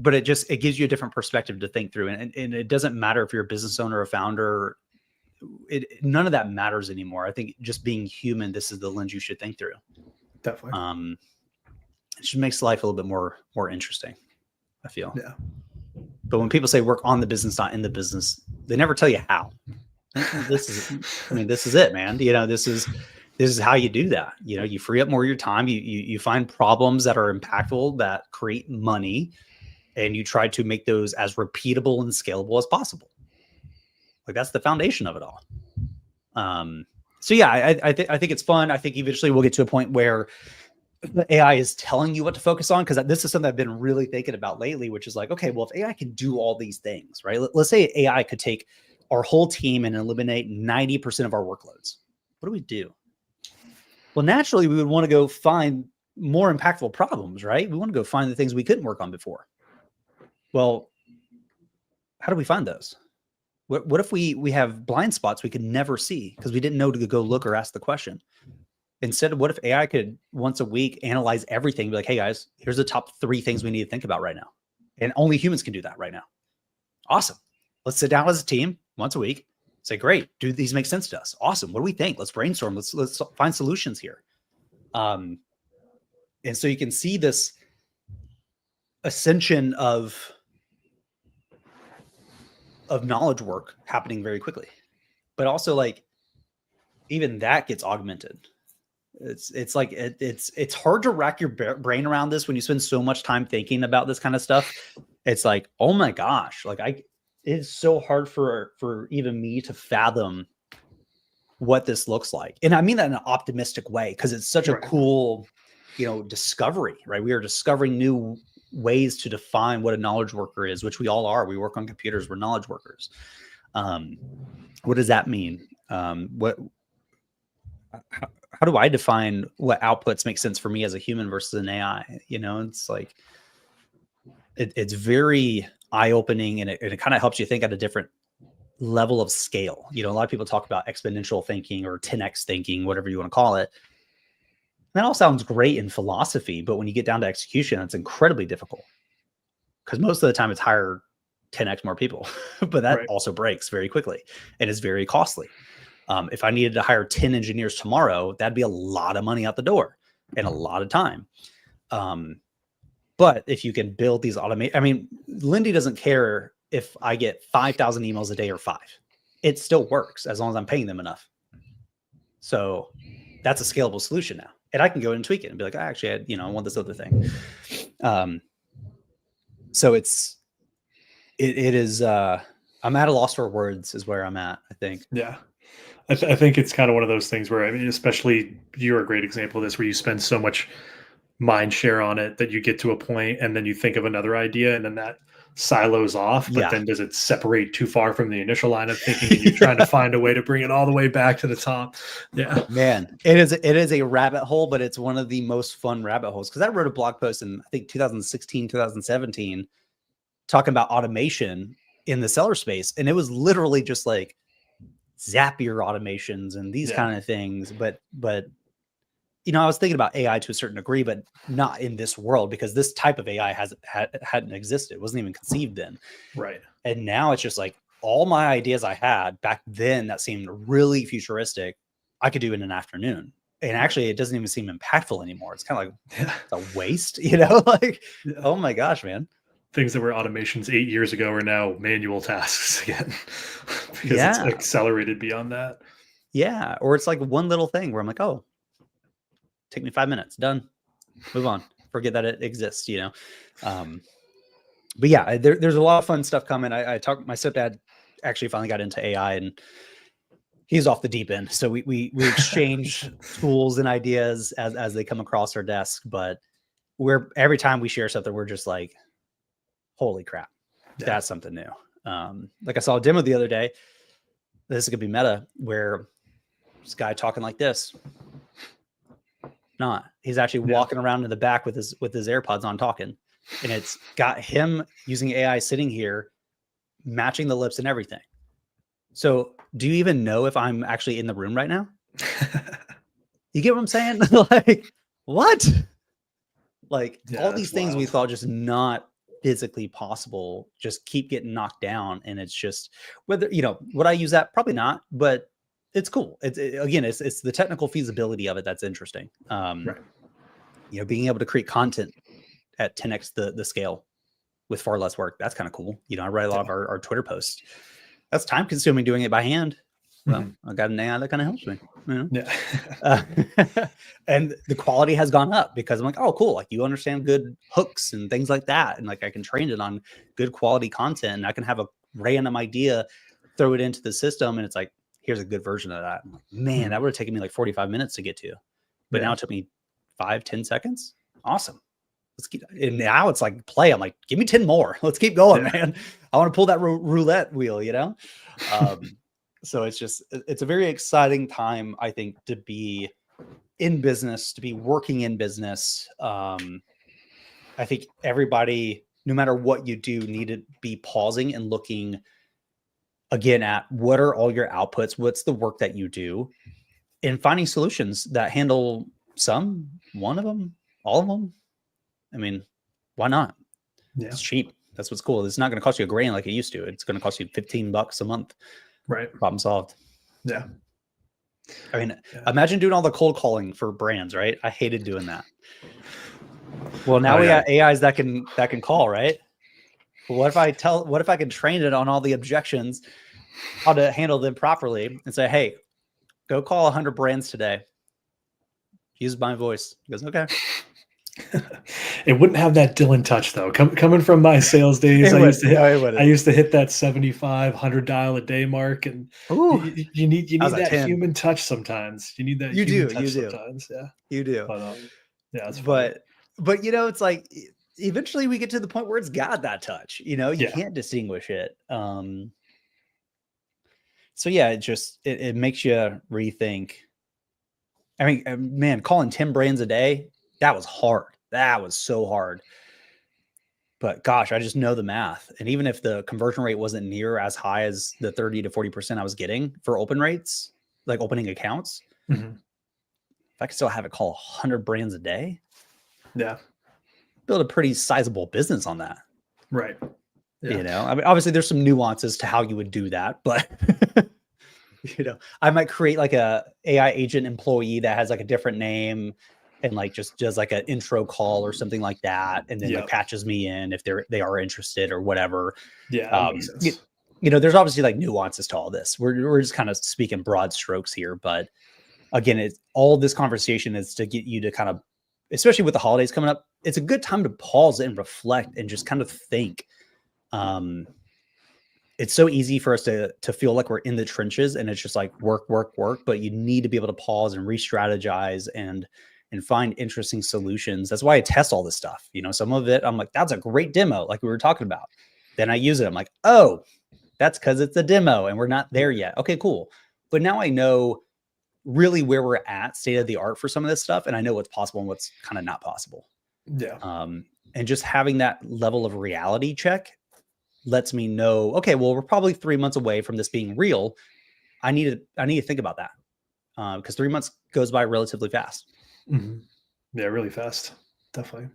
it gives you a different perspective to think through. And it doesn't matter if you're a business owner or a founder. None of that matters anymore. I think just being human, this is the lens you should think through. Definitely. It just makes life a little bit more interesting, I feel. Yeah. But when people say work on the business, not in the business, they never tell you how. This is it, man. You know, this is how you do that. You know, you free up more of your time. You find problems that are impactful, that create money, and you try to make those as repeatable and scalable as possible. Like, that's the foundation of it all. So yeah, I think it's fun. I think eventually we'll get to a point where the AI is telling you what to focus on, because this is something I've been really thinking about lately, which is like, okay, well, if AI can do all these things, right? Let's say AI could take our whole team and eliminate 90% of our workloads. What do we do? Well, naturally, we would want to go find more impactful problems, right? We want to go find the things we couldn't work on before. Well, how do we find those? What if we have blind spots we could never see because we didn't know to go look or ask the question? Instead, what if AI could once a week analyze everything, be like, hey guys, here's the top 3 things we need to think about right now. And only humans can do that right now. Awesome. Let's sit down as a team once a week, say, great, do these make sense to us? Awesome. What do we think? Let's brainstorm. Let's find solutions here. And so you can see this ascension of knowledge work happening very quickly. But also, like, even that gets augmented. It's like it's hard to rack your brain around this when you spend so much time thinking about this kind of stuff. It's like, oh my gosh, like it's so hard for even me to fathom what this looks like. And I mean that in an optimistic way, because it's such a cool, discovery, right? We are discovering new ways to define what a knowledge worker is, which we all are. We work on computers, we're knowledge workers. What does that mean? How do I define what outputs make sense for me as a human versus an AI? It's like, it's very eye-opening, and it kind of helps you think at a different level of scale. A lot of people talk about exponential thinking or 10x thinking, whatever you want to call it. That all sounds great in philosophy, but when you get down to execution, it's incredibly difficult, because most of the time it's hire 10x more people, but that also breaks very quickly and is very costly. If I needed to hire 10 engineers tomorrow, that'd be a lot of money out the door and a lot of time. But if you can build these Lindy doesn't care if I get 5,000 emails a day or 5. It still works as long as I'm paying them enough. So that's a scalable solution now. And I can go and tweak it and be like, actually, I want this other thing. So it is, I'm at a loss for words is where I'm at, I think. Yeah. I think it's kind of one of those things where, especially you're a great example of this, where you spend so much mind share on it that you get to a point and then you think of another idea and then that silos off, but then does it separate too far from the initial line of thinking, and you're trying to find a way to bring it all the way back to the top? Yeah, man, it is a rabbit hole, but it's one of the most fun rabbit holes, because I wrote a blog post in, I think, 2016, 2017, talking about automation in the seller space, and it was literally just like Zapier automations and these kind of things, but I was thinking about AI to a certain degree, but not in this world, because this type of AI hadn't existed. It wasn't even conceived then. Right. And now it's just like all my ideas I had back then that seemed really futuristic, I could do in an afternoon. And actually, it doesn't even seem impactful anymore. It's kind of like a waste, oh my gosh, man. Things that were automations 8 years ago are now manual tasks again, because it's accelerated beyond that. Yeah. Or it's like one little thing where I'm like, oh, take me 5 minutes, done, move on, forget that it exists, but yeah, there's a lot of fun stuff coming. My stepdad actually finally got into AI, and he's off the deep end. So we exchange tools and ideas as they come across our desk, but every time we share something, we're just like, holy crap, that's something new. Like I saw a demo the other day, this is gonna be meta, where this guy talking like this. He's actually walking around in the back with his AirPods on talking, and it's got him using AI sitting here, matching the lips and everything. So do you even know if I'm actually in the room right now? You get what I'm saying? Like, what? Like, all these things we thought just not physically possible just keep getting knocked down. And it's just, whether, would I use that? Probably not, but it's cool. It's the technical feasibility of it that's interesting. Being able to create content at 10x the scale with far less work, that's kind of cool. I write a lot of our Twitter posts. That's time consuming doing it by hand. Well, I got an AI that kind of helps me. And the quality has gone up, because I'm like, oh, cool. Like, you understand good hooks and things like that. And like, I can train it on good quality content, and I can have a random idea, throw it into the system, and it's like, here's a good version of that. I'm like, man, that would have taken me like 45 minutes to get to, but now it took me 5-10 seconds. Awesome. Let's keep. And now it's like play. I'm like, give me 10 more. Let's keep going, man. I want to pull that roulette wheel, So it's a very exciting time, I think, to be in business, to be working in business. I think everybody, no matter what you do, need to be pausing and looking again at what are all your outputs, what's the work that you do, and finding solutions that handle one of them, all of them. I mean, why not? It's cheap. That's what's cool. It's not going to cost you $1,000 like it used to. It's going to cost you $15 a month. Right. Problem solved. Yeah. I mean, imagine doing all the cold calling for brands, right? I hated doing that. Well, now we got AIs that can call, right? What if I can train it on all the objections, how to handle them properly, and say, hey, go call 100 brands today. Use my voice. He goes, okay. It wouldn't have that Dylan touch though. Coming from my sales days, It I would. used to hit, No, it wouldn't. I used to hit that 75 100 dial a day mark, and Ooh, you need I was at that 10. human touch sometimes. You need that You human do. touch You do. sometimes. Yeah, You do. but yeah, it's funny. But it's like eventually we get to the point where it's got that touch. You Yeah. can't distinguish it. So yeah, it makes you rethink. I mean, man, calling 10 brands a day, that was hard. That was so hard. But gosh, I just know the math. And even if the conversion rate wasn't near as high as the 30 to 40% I was getting for open rates, like opening accounts, Mhm. if I could still have it call 100 brands a day, Yeah. build a pretty sizable business on that. Right. Yeah. I mean, obviously there's some nuances to how you would do that, but I might create like a AI agent employee that has like a different name and like just does like an intro call or something like that, and then like patches me in if they are interested or whatever. Yeah, that makes sense. There's obviously like nuances to all this. We're just kind of speaking broad strokes here, but again, it's all this conversation is to get you to kind of, especially with the holidays coming up, it's a good time to pause and reflect and just kind of think. It's so easy for us to feel like we're in the trenches and it's just like work, but you need to be able to pause and re-strategize and find interesting solutions. That's why I test all this stuff. Some of it I'm like, that's a great demo, like we were talking about. Then I use it. I'm like, oh, that's because it's a demo and we're not there yet. Okay, cool. But now I know really where we're at, state of the art for some of this stuff, and I know what's possible and what's kind of not possible. Yeah. And just having that level of reality check lets me know, okay, well, we're probably 3 months away from this being real. I need to think about that because 3 months goes by relatively fast. Mm-hmm. Yeah, really fast. Definitely.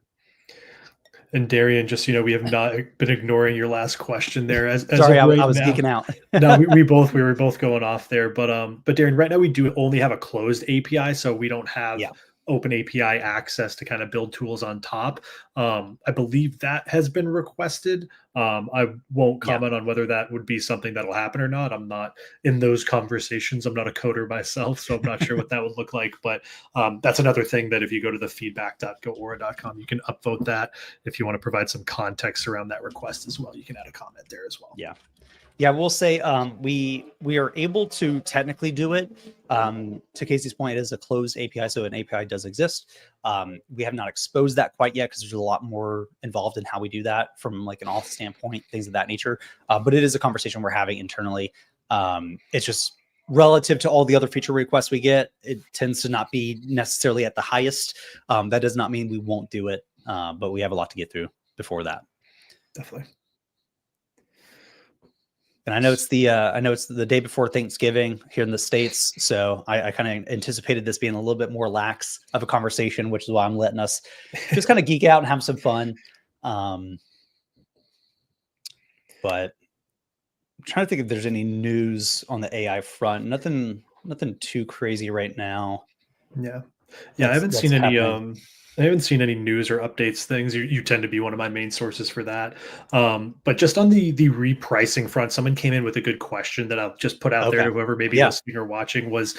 And Darian, just, we have not been ignoring your last question there. Sorry, I was geeking out. No, we were both going off there, but Darian, right now we do only have a closed API, so we don't have open API access to kind of build tools on top. I believe that has been requested. I won't comment on whether that would be something that'll happen or not. I'm not in those conversations. I'm not a coder myself, so I'm not sure what that would look like. But that's another thing that if you go to the feedback.goaura.com, you can upvote that. If you want to provide some context around that request as well, you can add a comment there as well. Yeah, we'll say we are able to technically do it. To Casey's point, it is a closed API, so an API does exist. We have not exposed that quite yet because there's a lot more involved in how we do that from like an auth standpoint, things of that nature. But it is a conversation we're having internally. It's just relative to all the other feature requests we get, it tends to not be necessarily at the highest. That does not mean we won't do it, but we have a lot to get through before that. Definitely. And I know it's the day before Thanksgiving here in the States. So I kind of anticipated this being a little bit more lax of a conversation, which is why I'm letting us just kind of geek out and have some fun. But I'm trying to think if there's any news on the AI front. Nothing too crazy right now. Yeah. I haven't seen any I haven't seen any news or updates things. You tend to be one of my main sources for that. But just on the repricing front, someone came in with a good question that I'll just put out there to whoever maybe listening or watching was,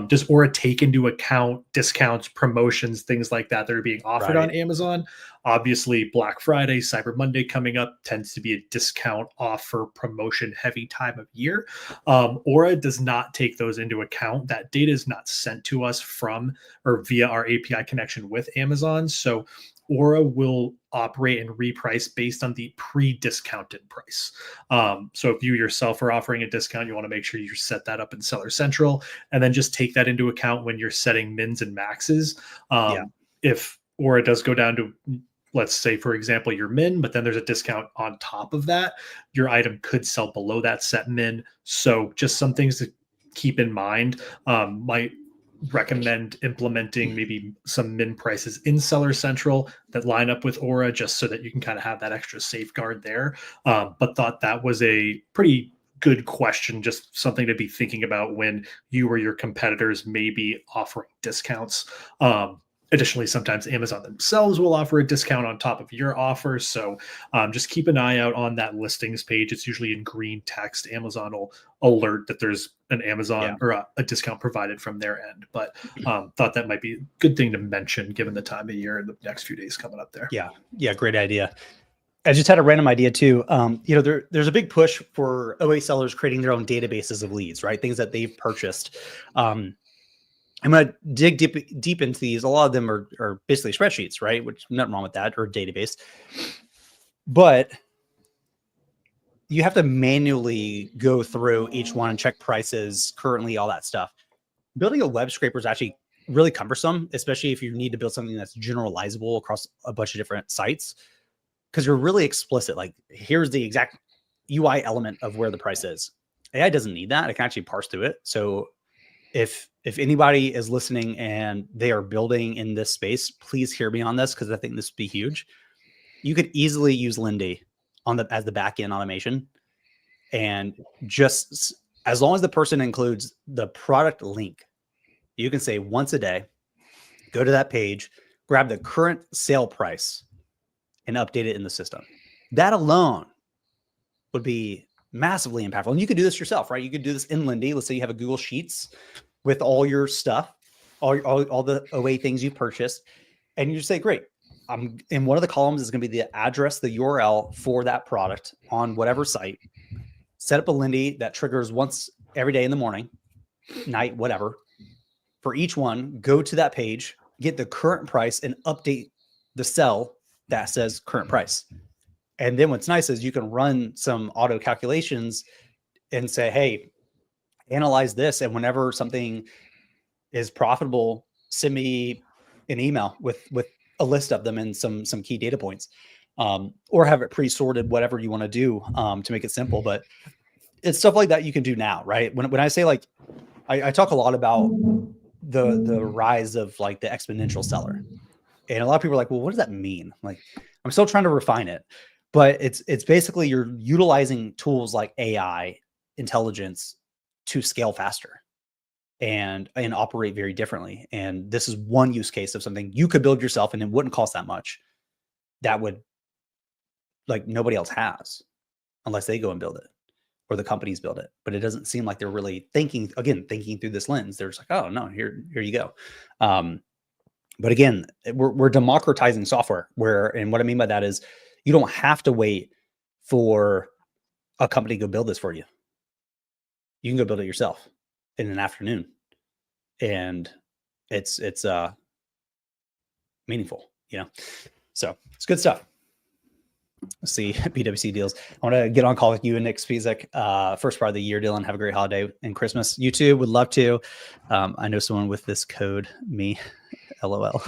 does Aura take into account discounts, promotions, things like that are being offered on Amazon? Obviously, Black Friday, Cyber Monday coming up tends to be a discount offer promotion heavy time of year. Aura does not take those into account. That data is not sent to us from or via our API connection with Amazon. So Aura will operate and reprice based on the pre-discounted price. So if you yourself are offering a discount, you want to make sure you set that up in Seller Central and then just take that into account when you're setting mins and maxes. If Aura does go down to, let's say, for example, your min, but then there's a discount on top of that, your item could sell below that set min. So just some things to keep in mind. Might recommend implementing maybe some min prices in Seller Central that line up with Aura just so that you can kind of have that extra safeguard there. But thought that was a pretty good question, just something to be thinking about when you or your competitors may be offering discounts. Additionally, sometimes Amazon themselves will offer a discount on top of your offer. So just keep an eye out on that listings page. It's usually in green text. Amazon will alert that there's an Amazon or a discount provided from their end. But thought that might be a good thing to mention given the time of year and the next few days coming up there. Yeah, great idea. I just had a random idea too. There's a big push for OA sellers creating their own databases of leads, right? Things that they've purchased. I'm going to dig deep into these. A lot of them are basically spreadsheets, right? Which nothing wrong with that, or database. But you have to manually go through each one and check prices, currently, all that stuff. Building a web scraper is actually really cumbersome, especially if you need to build something that's generalizable across a bunch of different sites, because you're really explicit. Like, here's the exact UI element of where the price is. AI doesn't need that. It can actually parse through it. So if anybody is listening and they are building in this space, please hear me on this, because I think this would be huge. You could easily use Lindy as the back-end automation. And just as long as the person includes the product link, you can say once a day, go to that page, grab the current sale price and update it in the system. That alone would be massively impactful. And you could do this yourself, right? You could do this in Lindy. Let's say you have a Google Sheets with all your stuff, all the OA things you purchased. And you just say, great, I'm in one of the columns is going to be the address, the URL for that product on whatever site. Set up a Lindy that triggers once every day in the morning, night, whatever. For each one, go to that page, get the current price and update the cell that says current price. And then what's nice is you can run some auto calculations and say, hey, analyze this. And whenever something is profitable, send me an email with a list of them and some key data points, or have it pre-sorted, whatever you want to do to make it simple. But it's stuff like that you can do now, right? When I say, like, I talk a lot about the rise of like the exponential seller. And a lot of people are like, well, what does that mean? Like, I'm still trying to refine it, but it's basically you're utilizing tools like AI intelligence to scale faster and operate very differently. And this is one use case of something you could build yourself and it wouldn't cost that much. That would, like, nobody else has unless they go and build it or the companies build it. But it doesn't seem like they're really thinking through this lens. They're just like, oh no, here you go. But again, we're democratizing software and what I mean by that is you don't have to wait for a company to go build this for you. You can go build it yourself in an afternoon, and it's meaningful, so it's good stuff. Let's see, BWC deals. I want to get on call with you and Nick Spisak. First part of the year, Dylan. Have a great holiday and Christmas. You too. Would love to. I know someone with this code, me, LOL.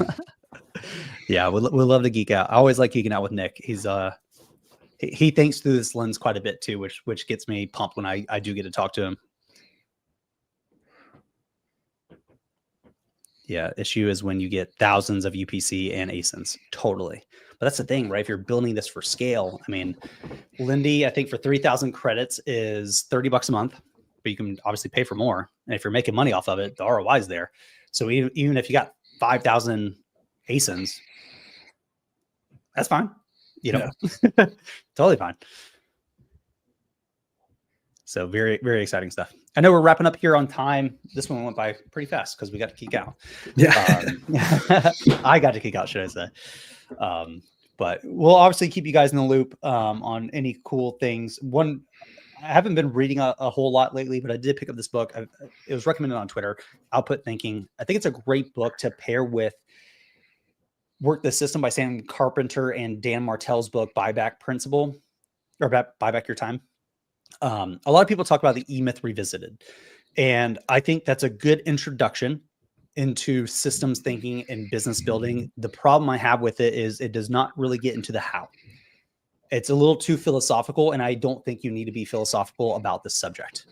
Yeah, we'd love to geek out. I always like geeking out with Nick. He's he thinks through this lens quite a bit too, which gets me pumped when I do get to talk to him. Yeah, issue is when you get thousands of UPC and ASINs. Totally. But that's the thing, right? If you're building this for scale, I mean, Lindy, I think for 3,000 credits is $30 a month, but you can obviously pay for more. And if you're making money off of it, the ROI is there. So even if you got 5,000 ASINs, that's fine. Totally fine. So very, very exciting stuff. I know we're wrapping up here on time. This one went by pretty fast because we got to geek out. Yeah. I got to geek out, should I say. But we'll obviously keep you guys in the loop on any cool things. I haven't been reading a whole lot lately, but I did pick up this book. It was recommended on Twitter, Output Thinking. I think it's a great book to pair with Work the System by Sam Carpenter and Dan Martell's book, Buyback Principle, or Buy Back Your Time. A lot of people talk about the E-Myth Revisited, and I think that's a good introduction into systems thinking and business building. The problem I have with it is it does not really get into the how. It's a little too philosophical, and I don't think you need to be philosophical about this subject.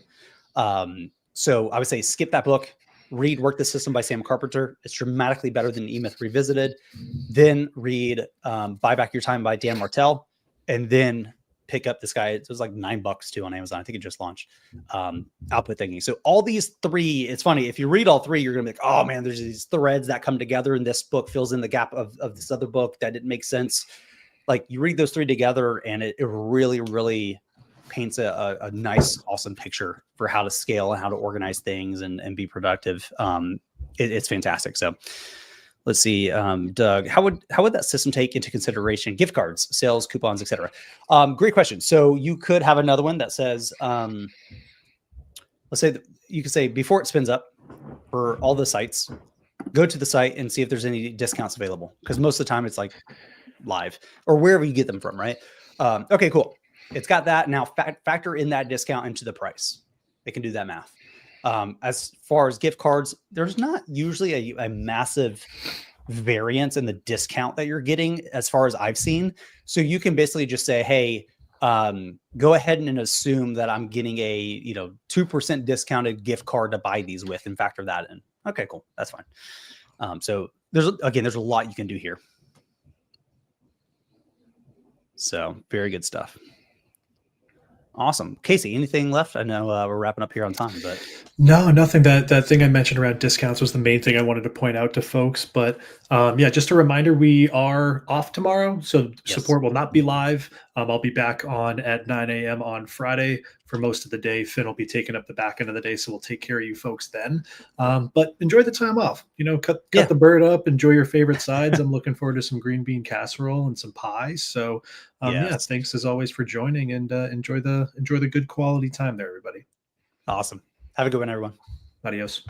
So I would say skip that book, read Work the System by Sam Carpenter. It's dramatically better than E-Myth Revisited. Then read Buy Back Your Time by Dan Martell, and then pick up this guy. It was like $9 too on Amazon. I think it just launched. Output Thinking. So all these three, it's funny, if you read all three, you're gonna be like, oh man, there's these threads that come together, and this book fills in the gap of this other book that didn't make sense. Like you read those three together, and it really, really paints a nice, awesome picture for how to scale and how to organize things and be productive. It's fantastic. So let's see, Doug, how would that system take into consideration gift cards, sales, coupons, etc.? Great question. So you could have another one that says, let's say you could say before it spins up for all the sites, go to the site and see if there's any discounts available, because most of the time it's like live or wherever you get them from, right? Okay, cool. It's got that. Now factor in that discount into the price. It can do that math. As far as gift cards, there's not usually a massive variance in the discount that you're getting as far as I've seen. So you can basically just say, hey, go ahead and assume that I'm getting a 2% discounted gift card to buy these with, and factor that in. Okay, cool. That's fine. So there's a lot you can do here. So very good stuff. Awesome. Casey, anything left? I know we're wrapping up here on time, but no, nothing. That thing I mentioned around discounts was the main thing I wanted to point out to folks. But yeah, just a reminder, we are off tomorrow, so Yes. support will not be live. I'll be back on at 9 a.m. on Friday for most of the day. Finn will be taking up the back end of the day, so we'll take care of you folks then. But enjoy the time off. Cut the bird up, enjoy your favorite sides. I'm looking forward to some green bean casserole and some pies. So yeah, thanks as always for joining, and enjoy the good quality time there, everybody. Awesome. Have a good one, everyone. Adios.